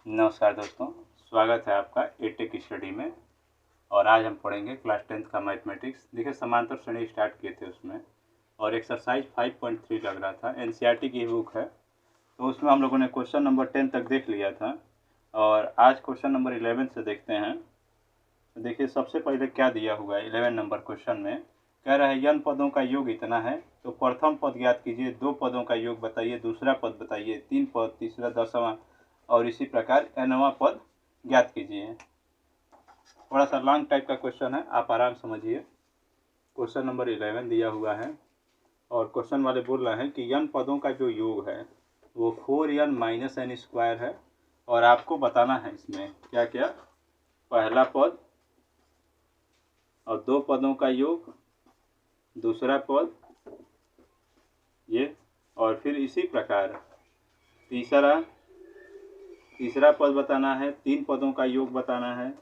नमस्कार दोस्तों, स्वागत है आपका एटेक स्टडी में। और आज हम पढ़ेंगे क्लास 10th का मैथमेटिक्स। देखिए, समांतर श्रेणी स्टार्ट किए थे उसमें, और एक्सरसाइज 5.3 लग रहा था। एनसीईआरटी की बुक है, तो उसमें हम लोगों ने क्वेश्चन नंबर 10 तक देख लिया था, और आज क्वेश्चन नंबर 11 से देखते हैं। तो देखिए, सबसे पहले क्या दिया हुआ है 11 नंबर क्वेश्चन में। कह रहा है n पदों का योग इतना है, तो प्रथम पद ज्ञात कीजिए, 2 पदों का योग बताइए, दूसरा पद बताइए, 3 पद, तीसरा 10वां, और इसी प्रकार nवां पद ज्ञात कीजिए। थोड़ा सा लॉन्ग टाइप का क्वेश्चन है, आप आराम समझिए। क्वेश्चन नंबर 11 दिया हुआ है, और क्वेश्चन वाले बोल रहे हैं कि n पदों का जो योग है वो 4n माइनस n स्क्वायर है, और आपको बताना है इसमें क्या क्या। पहला पद और 2 पदों का योग, दूसरा पद ये, और फिर इसी प्रकार तीसरा पद बताना है, 3 पदों का योग बताना है,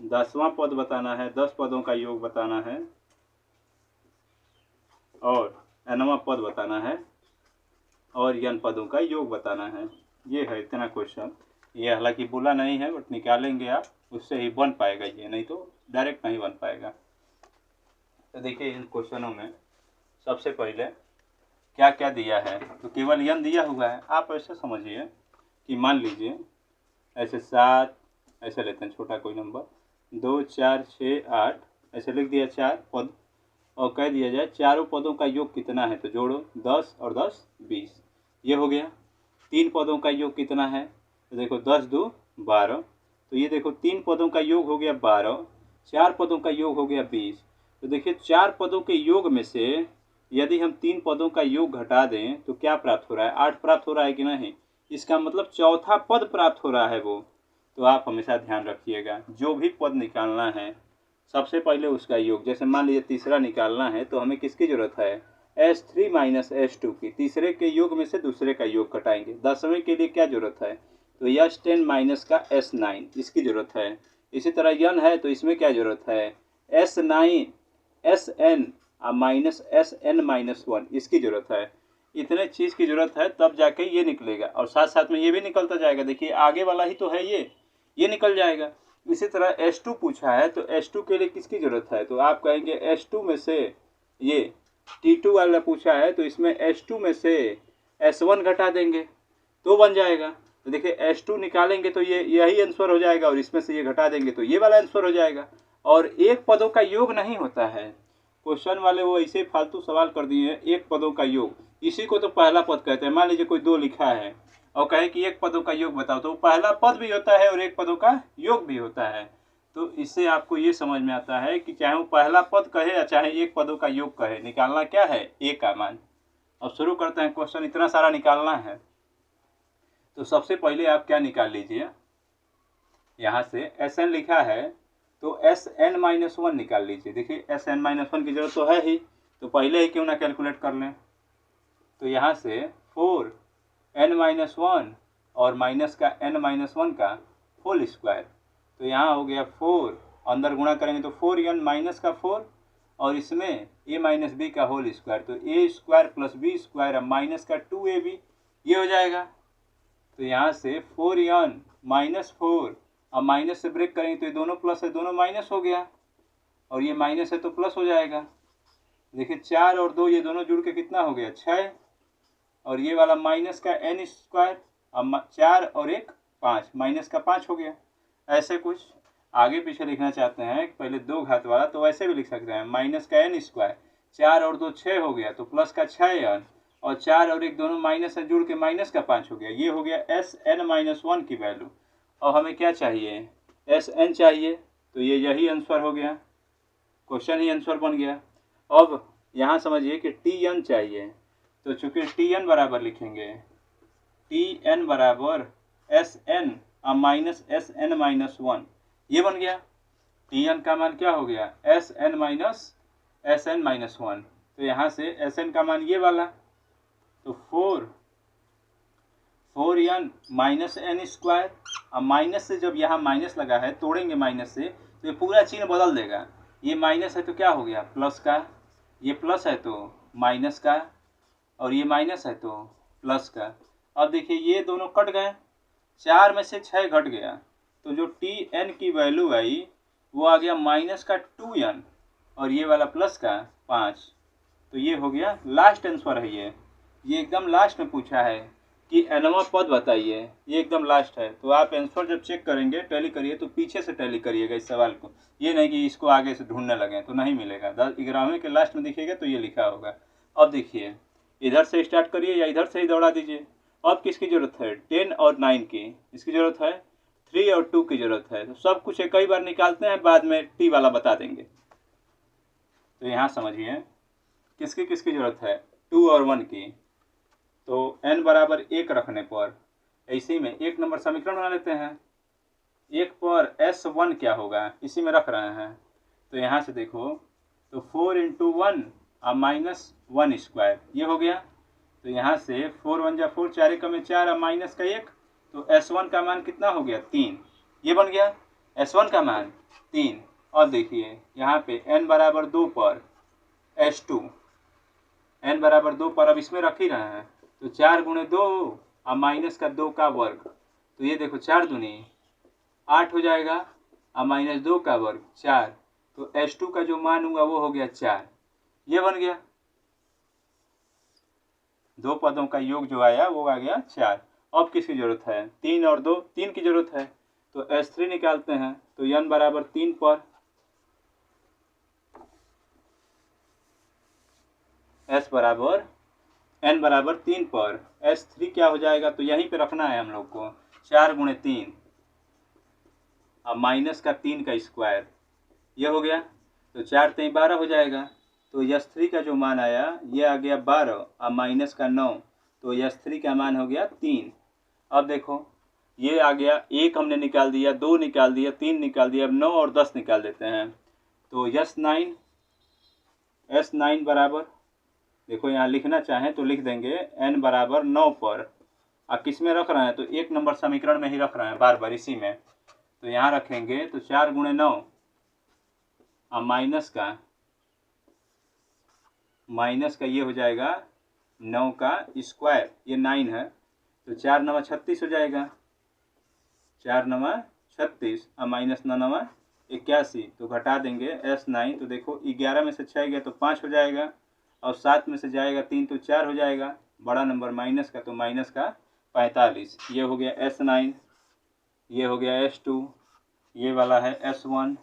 10वां पद बताना है, 10 पदों का योग बताना है, और nवां पद बताना है, और n पदों का योग बताना है। ये है इतना क्वेश्चन। ये हालांकि बोला नहीं है, बट निकालेंगे आप, उससे ही बन पाएगा ये, नहीं तो डायरेक्ट नहीं बन पाएगा। तो देखिए, इन क्वेश्चनों में सबसे पहले क्या क्या दिया है, तो केवल n दिया हुआ है। आप ऐसे समझिए कि मान लीजिए ऐसे 7, ऐसे लेते हैं छोटा कोई नंबर, 2, 4, 6, 8, ऐसे लिख दिया 4 पद, और कह दिया जाए चारों पदों का योग कितना है, तो जोड़ो 10 और 10 20, ये हो गया। 3 पदों का योग कितना है, तो देखो 10 2 12, तो ये देखो 3 पदों का योग हो गया 12, 4 पदों का योग हो गया 20। तो देखिए, 4 पदों के योग में से यदि हम 3 पदों का योग घटा दें तो क्या प्राप्त हो रहा है, 8 प्राप्त हो रहा है कि नहीं। इसका मतलब चौथा पद प्राप्त हो रहा है वो। तो आप हमेशा ध्यान रखिएगा, जो भी पद निकालना है सबसे पहले उसका योग। जैसे मान लीजिए तीसरा निकालना है, तो हमें किसकी जरूरत है, S3 माइनस S2 की। तीसरे के योग में से दूसरे का योग घटाएंगे। 10वें के लिए क्या जरूरत है, तो S10 माइनस का S9, इसकी जरूरत है। इसी तरह n है, तो इसमें क्या जरूरत है, S9 SN minus SN minus 1, इसकी जरूरत है। इतने चीज़ की जरूरत है, तब जाके ये निकलेगा, और साथ साथ में ये भी निकलता जाएगा। देखिए, आगे वाला ही तो है ये निकल जाएगा। इसी तरह S2 पूछा है, तो S2 के लिए किसकी जरूरत है, तो आप कहेंगे S2 में से ये T2 वाला पूछा है, तो इसमें S2 में से S1 घटा देंगे तो बन जाएगा। तो देखिए, S2 निकालेंगे तो ये यही आंसर हो जाएगा, और इसमें से ये घटा देंगे तो ये वाला आंसर हो जाएगा। और एक पदों का योग नहीं होता है। क्वेश्चन वाले वो ऐसे फालतू सवाल कर दिए हैं, एक पदों का योग, इसी को तो पहला पद कहते हैं। मान लीजिए कोई 2 लिखा है और कहे कि एक पदों का योग बताओ, तो पहला पद भी होता है और एक पदों का योग भी होता है। तो इससे आपको ये समझ में आता है कि चाहे वो पहला पद कहे या चाहे एक पदों का योग कहे, निकालना क्या है, ए का मान। अब शुरू करते हैं क्वेश्चन, इतना सारा निकालना है। तो सबसे पहले आप क्या निकाल लीजिए, यहाँ से Sn लिखा है, तो Sn-1 निकाल लीजिए। देखिए, Sn-1 की जरूरत तो है ही, तो पहले ही क्यों ना कैलकुलेट कर लें। तो यहाँ से 4n-1 और माइनस का n-1 का होल स्क्वायर, तो यहाँ हो गया 4, अंदर गुणा करेंगे तो 4n माइनस का 4, और इसमें a माइनस बी का होल स्क्वायर, तो a square plus B square minus का 2ab, ये हो जाएगा। तो यहाँ से 4n माइनस 4, अब माइनस से ब्रेक करेंगे तो ये दोनों प्लस है, दोनों माइनस हो गया, और ये माइनस है तो प्लस हो जाएगा। देखिए, 4 और 2 ये दोनों जुड़ के कितना हो गया, 6, और ये वाला माइनस का n स्क्वायर, अब 4 और 1 5, माइनस का 5 हो गया। ऐसे कुछ आगे पीछे लिखना चाहते हैं, पहले 2 घात वाला, तो ऐसे भी लिख सकते हैं, माइनस का n स्क्वायर, 4 और 2 6 हो गया, तो प्लस का 6n, और 4 और 1 दोनों माइनस से जुड़ के माइनस का 5 हो गया। ये हो गया Sn-1 की वैल्यू। और हमें क्या चाहिए, Sn चाहिए, तो ये यही आंसर हो गया, क्वेश्चन ही आंसर बन गया। अब यहाँ समझिए कि Tn चाहिए, तो चूंकि Tn बराबर लिखेंगे, Tn बराबर Sn माइनस Sn-1, ये बन गया। Tn का मान क्या हो गया, Sn-1, तो यहाँ से Sn का मान ये वाला, तो 4n माइनस n स्क्वायर। अब माइनस से जब यहाँ माइनस लगा है, तोड़ेंगे माइनस से, तो ये पूरा चिन्ह बदल देगा। ये माइनस है तो क्या हो गया, प्लस का, ये प्लस है तो माइनस का, और ये माइनस है तो प्लस का। अब देखिए, ये दोनों कट गए, 4 में से 6 घट गया तो जो टी एन की वैल्यू आई वो आ गया माइनस का 2n और ये वाला प्लस का 5। तो ये हो गया लास्ट आंसर है। ये एकदम लास्ट में पूछा है कि nवां पद बताइए, ये एकदम लास्ट है। तो आप आंसर जब चेक करेंगे टैली करिए तो पीछे से टैली करिएगा इस सवाल को, ये नहीं कि इसको आगे से ढूंढने लगे तो नहीं मिलेगा। 11वें के लास्ट में दिखेगा तो ये लिखा होगा। अब देखिए इधर से स्टार्ट करिए या इधर से ही दौड़ा दीजिए। अब किसकी ज़रूरत है? 10 और 9 की। इसकी ज़रूरत है 3 और 2 की ज़रूरत है। तो सब कुछ एक ही बार निकालते हैं, बाद में टी वाला बता देंगे। तो यहाँ समझिए किसकी किसकी ज़रूरत है? 2 और 1 की। तो n बराबर 1 रखने पर इसी में 1 नंबर समीकरण बना लेते हैं। 1 पर S1 क्या होगा इसी में रख रहे हैं। तो यहाँ से देखो तो 4 × 1 और -1 स्क्वायर ये हो गया। तो यहाँ से 4 1 जा 4, 4 1 में 4 और माइनस का 1। तो S1 का मान कितना हो गया? 3। ये बन गया S1 का मान 3। और देखिए यहाँ पे n बराबर 2 पर S2, n बराबर 2 पर अब इसमें रख ही रहे हैं। तो 4 × 2 और माइनस का 2 का वर्ग। तो ये देखो 4 दूनी 8 हो जाएगा और -2 का वर्ग 4। तो S2 का जो मान हुआ वो हो गया 4। ये बन गया। दो पदों का योग जो आया वो आ गया 4। अब किसकी जरूरत है? 3 और 2, 3 की जरूरत है। तो S3 निकालते हैं। तो n बराबर 3 पर n बराबर 3 पर S3 क्या हो जाएगा? तो यहीं पे रखना है हम लोग को। 4 × 3 और माइनस का 3 का स्क्वायर ये हो गया। तो 4 3 12 हो जाएगा। तो S3 का जो मान आया ये आ गया 12 और माइनस का 9। तो S3 का मान हो गया 3। अब देखो ये आ गया, 1 हमने निकाल दिया, 2 निकाल दिया, 3 निकाल दिया। अब 9 और 10 निकाल देते हैं। तो S9 बराबर देखो यहाँ लिखना चाहें तो लिख देंगे n बराबर 9 पर। अब किस में रख रहे हैं? तो 1 नंबर समीकरण में ही रख रहे हैं बार बार इसी में। तो यहाँ रखेंगे तो 4 × 9 और माइनस का ये हो जाएगा 9 का स्क्वायर, ये 9 है। तो 4 9 36 हो जाएगा। 4 9 36 और माइनस 9 9 81। तो घटा देंगे S9। तो देखो 11 में से 6 गया तो 5 हो जाएगा और 7 में से जाएगा 3 तो 4 हो जाएगा। बड़ा नंबर माइनस का, तो माइनस का 45। ये हो गया S9, ये हो गया S2, ये वाला है S1।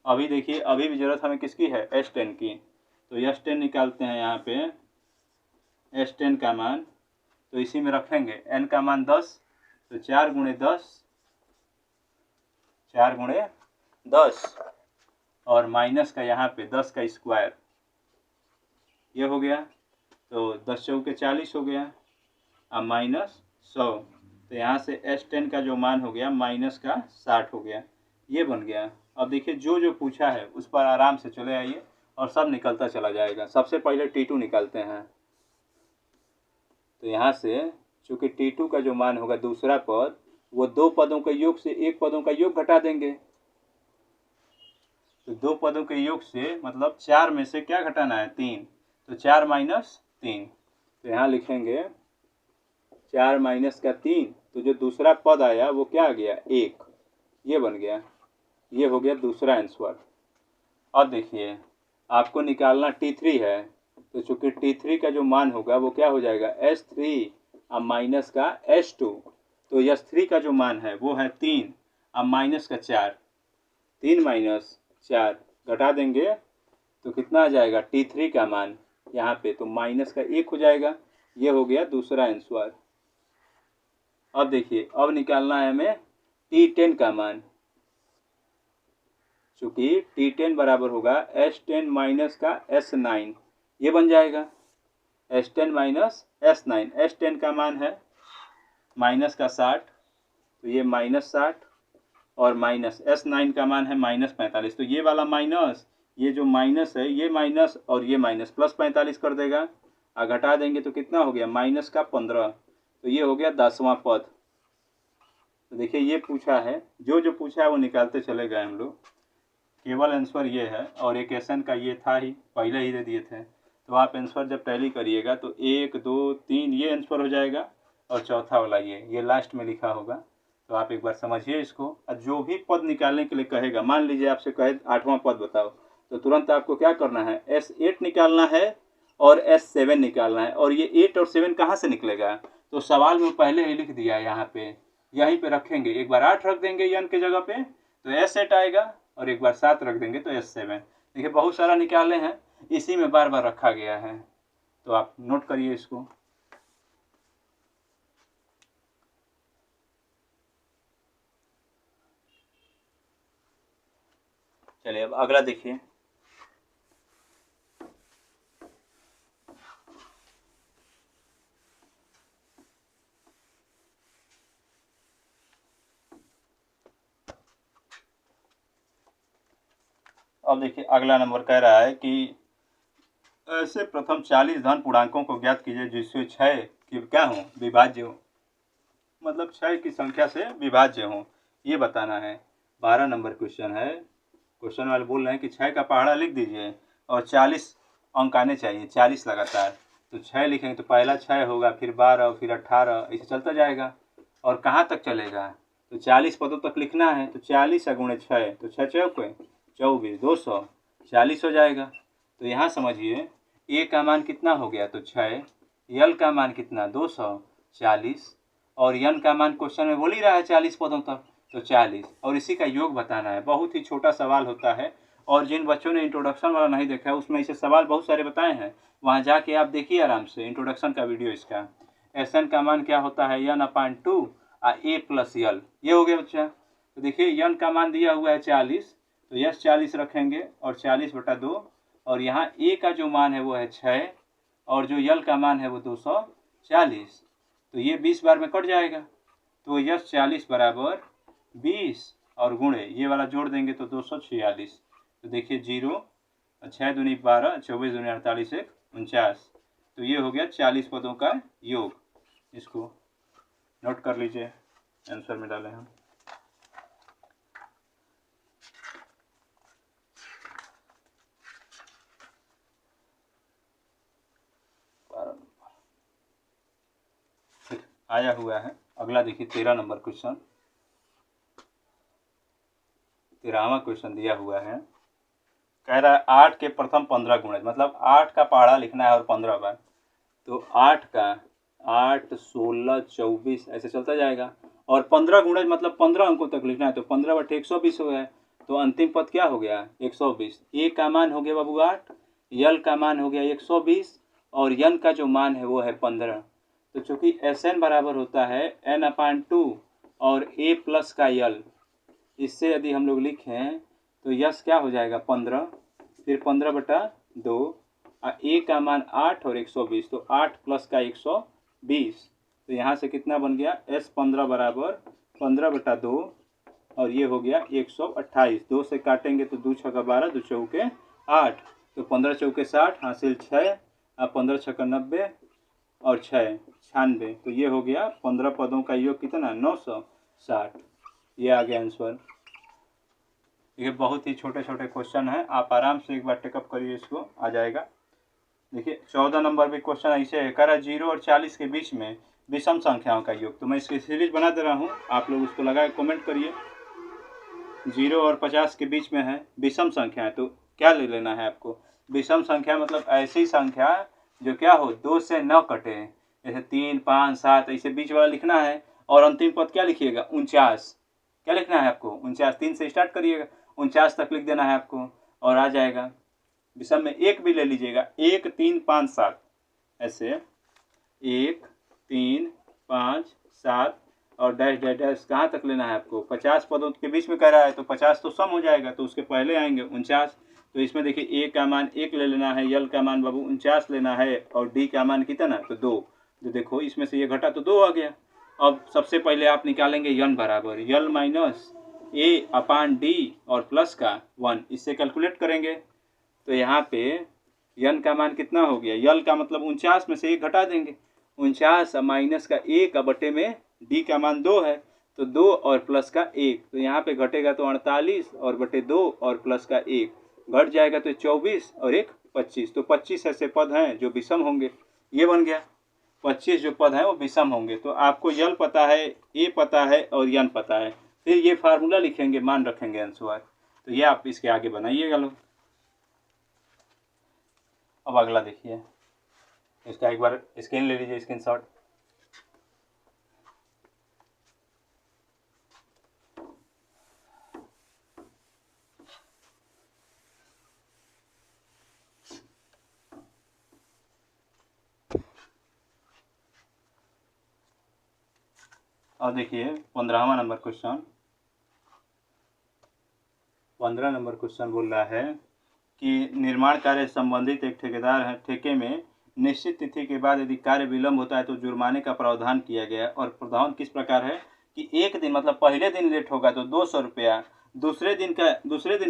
अभी देखिए अभी भी ज़रूरत हमें किसकी है? S10 की। तो S10 निकालते हैं यहाँ पे। S10 का मान तो इसी में रखेंगे। n का मान 10। तो 4 × 10 और माइनस का यहाँ पे 10 का स्क्वायर ये हो गया। तो 10 चौके 40 हो गया और माइनस 100। तो यहाँ से S10 का जो मान हो गया माइनस का 60 हो गया। ये बन गया। अब देखिए जो जो पूछा है उस पर आराम से चले आइए और सब निकलता चला जाएगा। सबसे पहले T2 निकालते हैं। तो यहाँ से चूँकि T2 का जो मान होगा दूसरा पद वो 2 पदों के योग से 1 पदों का योग घटा देंगे। तो 2 पदों के योग से मतलब 4 में से क्या घटाना है? 3। तो 4 - 3। तो यहाँ लिखेंगे 4 माइनस का 3। तो जो दूसरा पद आया वो क्या आ गया? 1। ये बन गया। ये हो गया दूसरा आंसर। अब देखिए आपको निकालना T3 है। तो चूँकि T3 का जो मान होगा वो क्या हो जाएगा? S3 और माइनस का S2। तो S3 का जो मान है वो है 3 और माइनस का 4। 3 - 4 घटा देंगे तो कितना आ जाएगा? T3 का मान यहाँ पे तो माइनस का 1 हो जाएगा। ये हो गया दूसरा आंसर। अब देखिए अब निकालना है हमें T10 का मान। चूँकि T10 बराबर होगा S10 माइनस का S9। ये बन जाएगा S10 माइनस S9। S10 का मान है माइनस का 60। तो ये -60 और माइनस S9 का मान है -45। तो ये वाला माइनस, ये जो माइनस है ये माइनस और ये माइनस प्लस 45 कर देगा। और घटा देंगे तो कितना हो गया? माइनस का 15। तो ये हो गया 10वां पद। तो देखिए ये पूछा है, जो जो पूछा है वो निकालते चले गए हम लोग। केवल आंसर ये है और इक्वेशन का ये था ही, पहले ही दे दिए थे। तो आप आंसर जब टैली करिएगा तो 1 2 3 ये आंसर हो जाएगा और चौथा वाला ये लास्ट में लिखा होगा। तो आप एक बार समझिए इसको। और जो भी पद निकालने के लिए कहेगा, मान लीजिए आपसे कहे 8वां पद बताओ, तो तुरंत आपको क्या करना है, S8 निकालना है और S7 निकालना है। और ये 8 और 7 कहाँ से निकलेगा, तो सवाल में पहले ही लिख दिया है यहाँ पे, यहीं पे रखेंगे। एक बार 8 रख देंगे यन के जगह पे तो S8 आएगा, और एक बार 7 रख देंगे तो S7। देखिए बहुत सारा निकाले हैं, इसी में बार बार रखा गया है, तो आप नोट करिए इसको। चलिए अब अगला देखिए। अब देखिए अगला नंबर कह रहा है कि ऐसे प्रथम 40 धन पूर्णांकों को ज्ञात कीजिए जिससे 6 की क्या हो, विभाज्य हो, मतलब 6 की संख्या से विभाज्य हो, ये बताना है। 12 नंबर क्वेश्चन है। क्वेश्चन वाले बोल रहे हैं कि 6 का पहाड़ा लिख दीजिए और 40 अंक आने चाहिए, 40 लगातार। तो 6 लिखेंगे तो पहला 6 होगा, फिर 12, फिर 18, ऐसे चलता जाएगा। और कहाँ तक चलेगा, तो 40 पदों तक लिखना है। तो 40 गुणे 6, तो 6 चौके 24, 200, 40 हो जाएगा। तो यहाँ समझिए ए का मान कितना हो गया, तो 6, यल का मान कितना 240, और यन का मान क्वेश्चन में बोल ही रहा है 40 पदों तक, तो 40, और इसी का योग बताना है। बहुत ही छोटा सवाल होता है, और जिन बच्चों ने इंट्रोडक्शन वाला नहीं देखा है उसमें ऐसे सवाल बहुत सारे बताए हैं, वहाँ जाके आप देखिए आराम से इंट्रोडक्शन का वीडियो इसका। एस एन का मान क्या होता है, n/2 a प्लस यल, ये हो गया बच्चा। तो देखिए यन का मान दिया हुआ है 40, तो यस 40 रखेंगे और 40/2, और यहाँ ए का जो मान है वो है 6, और जो यल का मान है वो 240, तो ये 20 बार में कट जाएगा। तो यस 40 बराबर 20, और गुणे ये वाला जोड़ देंगे तो 246। तो देखिए 0, 6 दूनी 12, 24 दूनी 48, 1 49। तो ये हो गया 40 पदों का योग। इसको नोट कर लीजिए, आंसर में डालें हम। आया हुआ है। अगला देखिए 13 नंबर क्वेश्चन। 13वां क्वेश्चन दिया हुआ है, कह रहा है 8 के प्रथम 15 गुणज, मतलब 8 का पहाड़ा लिखना है और 15 बार। तो 8 का 8, 16, 24 ऐसे चलता जाएगा, और 15 गुणज मतलब 15 अंकों तक लिखना है। तो 15/120 हो गया, तो अंतिम पद क्या हो गया 120। ए का मान हो गया बाबू 8, यल का मान हो गया 120, और यन का जो मान है वो है 15। तो चूंकि Sn बराबर होता है n/2 और a प्लस का यल, इससे यदि हम लोग लिखें तो यस क्या हो जाएगा 15, फिर 15/2, ए का मान 8 और 120, तो 8 प्लस का 120। तो यहाँ से कितना बन गया, S15 बराबर 15/2, और ये हो गया 128। 2 से काटेंगे तो 2 छक्का 12, 2 चौके 8, तो 15 चौके 60, हासिल 6, 15 छक्का 90, और 6 96। तो ये हो गया 15 पदों का योग कितना 960। ये आ गया आंसर। ये बहुत ही छोटे छोटे क्वेश्चन हैं, आप आराम से एक बार टेकअप करिए, इसको आ जाएगा। देखिए 14 नंबर भी क्वेश्चन ऐसे है, कह रहा 0 और 40 के बीच में विषम संख्याओं का योग। तो मैं इसकी सीरीज बना दे रहा हूँ, आप लोग उसको लगा कमेंट करिए। 0 और 50 के बीच में है विषम संख्या है, तो क्या ले लेना है आपको, विषम संख्या मतलब ऐसी संख्या जो क्या हो 2 से न कटे, जैसे 3, 5, 7 ऐसे बीच वाला लिखना है। और अंतिम पद क्या लिखिएगा 49, क्या लिखना है आपको 49, 3 से स्टार्ट करिएगा 49 तक लिख देना है आपको, और आ जाएगा। विषम में 1 भी ले लीजिएगा, 1, 3, 5, 7 ऐसे 1, 3, 5, 7, और डैश डैश डैश कहाँ तक लेना है आपको 50 पदों के बीच में कह रहा है, तो 50 तो सम हो जाएगा, तो उसके पहले आएंगे 49। तो इसमें देखिए ए का मान 1 ले लेना है, यल का मान बाबू 49 लेना है, और डी का मान कितना तो 2। तो देखो इसमें से ये घटा तो 2 आ गया। अब सबसे पहले आप निकालेंगे यन बराबर यल माइनस A/D और प्लस का 1, इससे कैलकुलेट करेंगे। तो यहाँ पे यन का मान कितना हो गया, यल का मतलब 49 में से 1 घटा देंगे, 49 माइनस का 1 बटे में डी का मान 2 है, तो 2 और प्लस का 1, तो यहाँ पे घटेगा तो 48 और बटे 2 और प्लस का 1 घट जाएगा तो 24 और 1 25। तो 25 ऐसे पद हैं जो विषम होंगे, ये बन गया। 25 जो पद हैं वो विषम होंगे। तो आपको यल पता है, ए पता है और यन पता है, फिर ये फार्मूला लिखेंगे, मान रखेंगे अनुसार। तो ये आप इसके आगे बनाइएगा लोग। अब अगला देखिए, इसका एक बार स्क्रीन ले लीजिए, स्क्रीनशॉट। और देखिए 15वां नंबर क्वेश्चन, 15 नंबर क्वेश्चन बोल रहा है कि निर्माण कार्य संबंधित एक ठेकेदार है, ठेके में निश्चित तिथि के बाद यदि कार्य विलंब होता है तो जुर्माने का प्रावधान किया गया। और प्रावधान किस प्रकार है कि एक दिन मतलब पहले दिन लेट होगा तो 200 रुपया, दूसरे दिन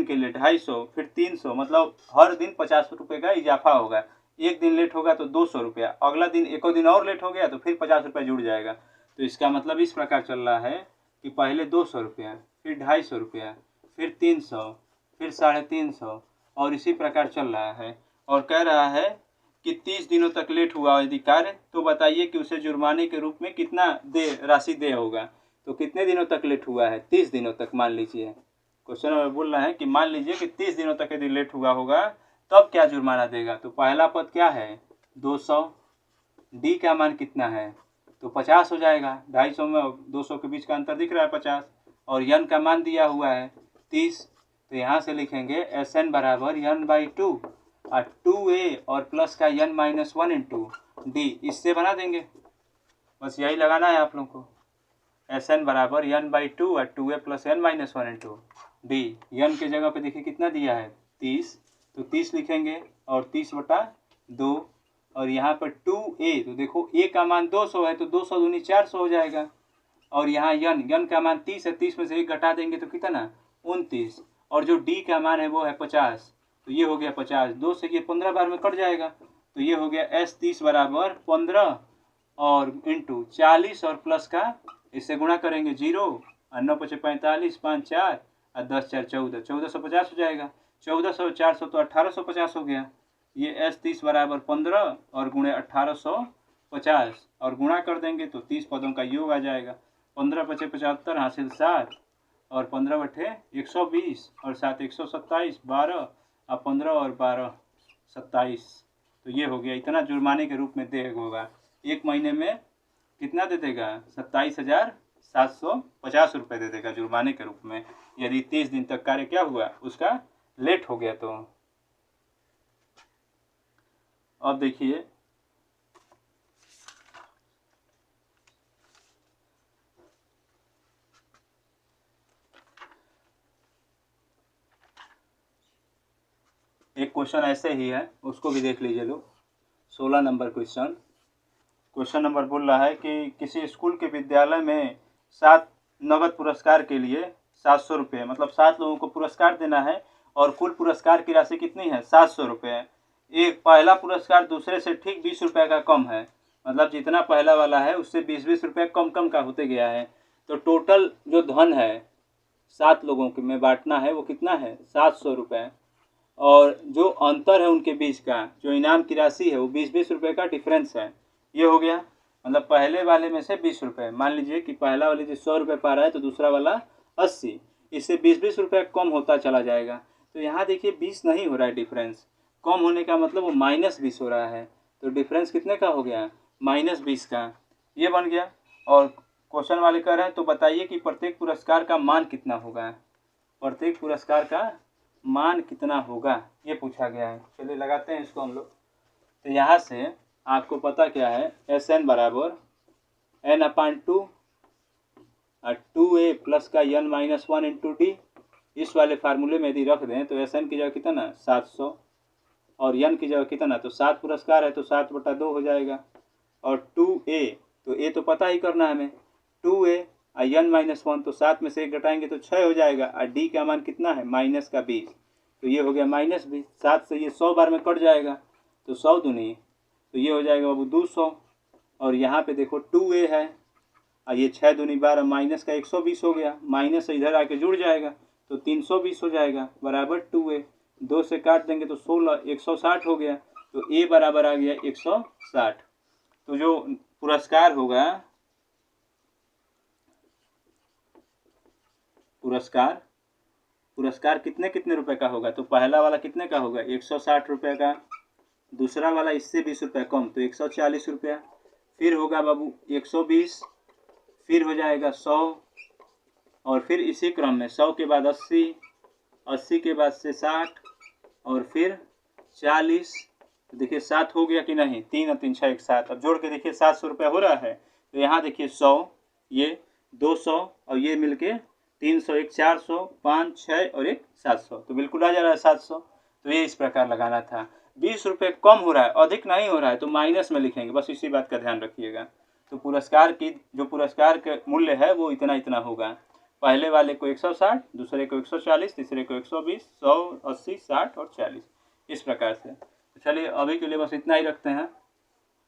के लिए 250, फिर 300, मतलब हर दिन 50 रुपये का इजाफा होगा। एक दिन लेट होगा तो 200 रुपया, अगला दिन एक दिन और लेट हो गया तो फिर 50 रुपया जुड़ जाएगा। तो इसका मतलब इस प्रकार चल रहा है कि पहले 200 रुपया, फिर 250 रुपया, फिर 300, फिर 350, और इसी प्रकार चल रहा है। और कह रहा है कि 30 दिनों तक लेट हुआ यदि कार्य तो बताइए कि उसे जुर्माने के रूप में कितना राशि दे होगा। तो कितने दिनों तक लेट हुआ है? 30 दिनों तक मान लीजिए। क्वेश्चन में बोल रहा है कि मान लीजिए कि 30 दिनों तक यदि लेट हुआ होगा तब क्या जुर्माना देगा। तो पहला पद क्या है? 200, डी का मान कितना है? तो 50 हो जाएगा। 250 में 200 के बीच का अंतर दिख रहा है 50, और यन का मान दिया हुआ है 30। तो यहाँ से लिखेंगे एस एन बराबर यन बाई 2 और 2a और प्लस का n माइनस 1 इंटू डी, इससे बना देंगे। बस यही लगाना है आप लोग को। एस एन बराबर n बाई 2 और 2a plus n minus 1 into D. N के जगह पे देखिए कितना दिया है 30, तो 30 लिखेंगे और 30/2, और यहाँ पर 2a, तो देखो a का मान 200 है तो 200 दूनी 400 हो जाएगा। और यहाँ यन का मान 30 है, 30 में से 1 घटा देंगे तो कितना? 29, और जो डी का मान है वो है 50, तो ये हो गया 50। 2 से ये 15 बार में कट जाएगा, तो ये हो गया S 30 बराबर 15 और इंटू 40 और प्लस का इससे गुणा करेंगे 0 और 9 × 5 = 45, 5 × 4 और 10 × 4 = 14, 1450 हो जाएगा। 1400 400 तो 1850 हो गया। ये S 30 बराबर 15 और गुणे 1850 और गुणा कर देंगे तो 30 पदों का योग आ जाएगा। 15 × 5 = 75 हासिल 7 और 15/120 और 7 127, 12 और 15 और 12 27। तो ये हो गया, इतना जुर्माने के रूप में देगा होगा। एक महीने में कितना दे देगा? 27,750 रुपये दे देगा जुर्माने के रूप में, यदि 30 दिन तक कार्य क्या हुआ उसका लेट हो गया। तो अब देखिए एक क्वेश्चन ऐसे ही है, उसको भी देख लीजिए लोग। 16 नंबर क्वेश्चन। क्वेश्चन नंबर बोल रहा है कि किसी स्कूल के विद्यालय में 7 नगद पुरस्कार के लिए 700 रुपये, मतलब 7 लोगों को पुरस्कार देना है और कुल पुरस्कार की राशि कितनी है? 700 रुपये। एक पहला पुरस्कार दूसरे से ठीक 20 रुपये का कम है, मतलब जितना पहला वाला है उससे 20-20 रुपये कम का होते गया है। तो टोटल जो धन है 7 लोगों के में बांटना है वो कितना है? 700 रुपये। और जो अंतर है उनके बीच का, जो इनाम की राशि है वो 20-20 रुपये का डिफरेंस है। ये हो गया, मतलब पहले वाले में से 20 रुपये। मान लीजिए कि पहला वाले जो 100 रुपये पा रहा है तो दूसरा वाला 80, इससे 20-20 रुपये कम होता चला जाएगा। तो यहाँ देखिए 20 नहीं हो रहा है डिफरेंस, कम होने का मतलब वो -20 हो रहा है। तो डिफरेंस कितने का हो गया? -20 का। ये बन गया। और क्वेश्चन वाले कह रहे हैं तो बताइए कि प्रत्येक पुरस्कार का मान कितना होगा। प्रत्येक पुरस्कार का मान कितना होगा ये पूछा गया है। चलिए लगाते हैं इसको हम लोग। तो यहाँ से आपको पता क्या है? एस एन बराबर n/2 और 2a प्लस का n माइनस 1 इंटू डी। इस वाले फार्मूले में यदि रख दें तो एस एन की जगह कितना? 700 और n की जगह कितना? तो 7 पुरस्कार है तो 7/2 हो जाएगा। और 2a, तो a तो पता ही करना है हमें, 2a और n माइनस 1, तो 7 में से 1 घटाएंगे तो 6 हो जाएगा। और d का मान कितना है? -20, तो ये हो गया -20। 7 से ये 100 बार में कट जाएगा तो 100 दूनी, तो ये हो जाएगा बाबू 200। और यहाँ पे देखो 2a है और ये 6 दूनी 12, माइनस का 120 हो गया, माइनस से इधर आके जुड़ जाएगा तो 320 हो जाएगा बराबर 2a। 2 से काट देंगे तो 16, 160 हो गया। तो a बराबर आ गया 160। तो जो पुरस्कार होगा, पुरस्कार कितने कितने रुपए का होगा? तो पहला वाला कितने का होगा? 160 रुपये का। दूसरा वाला इससे 20 रुपये कम, तो 140 रुपया। फिर होगा बाबू 120, फिर हो जाएगा 100, और फिर इसी क्रम में 100 के बाद 80, 80 के बाद से 60, और फिर 40। तो देखिए 7 हो गया कि नहीं? 3 और 3 6 7। अब जोड़ के देखिए 700 रुपया हो रहा है। तो यहाँ देखिए 100, ये 200, और ये मिलके 300, एक 400, 5 6 और एक 700। तो बिल्कुल आ जा रहा है 700। तो ये इस प्रकार लगाना था। 20 रुपये कम हो रहा है, अधिक नहीं हो रहा है, तो माइनस में लिखेंगे, बस इसी बात का ध्यान रखिएगा। तो पुरस्कार की जो पुरस्कार का मूल्य है वो इतना इतना होगा। पहले वाले को 160, दूसरे को 140, तीसरे को 120, 100, 80, 60 और 40, इस प्रकार से। तो चलिए अभी के लिए बस इतना ही रखते हैं,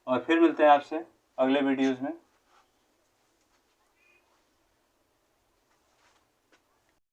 और फिर मिलते हैं आपसे अगले वीडियोज़ में।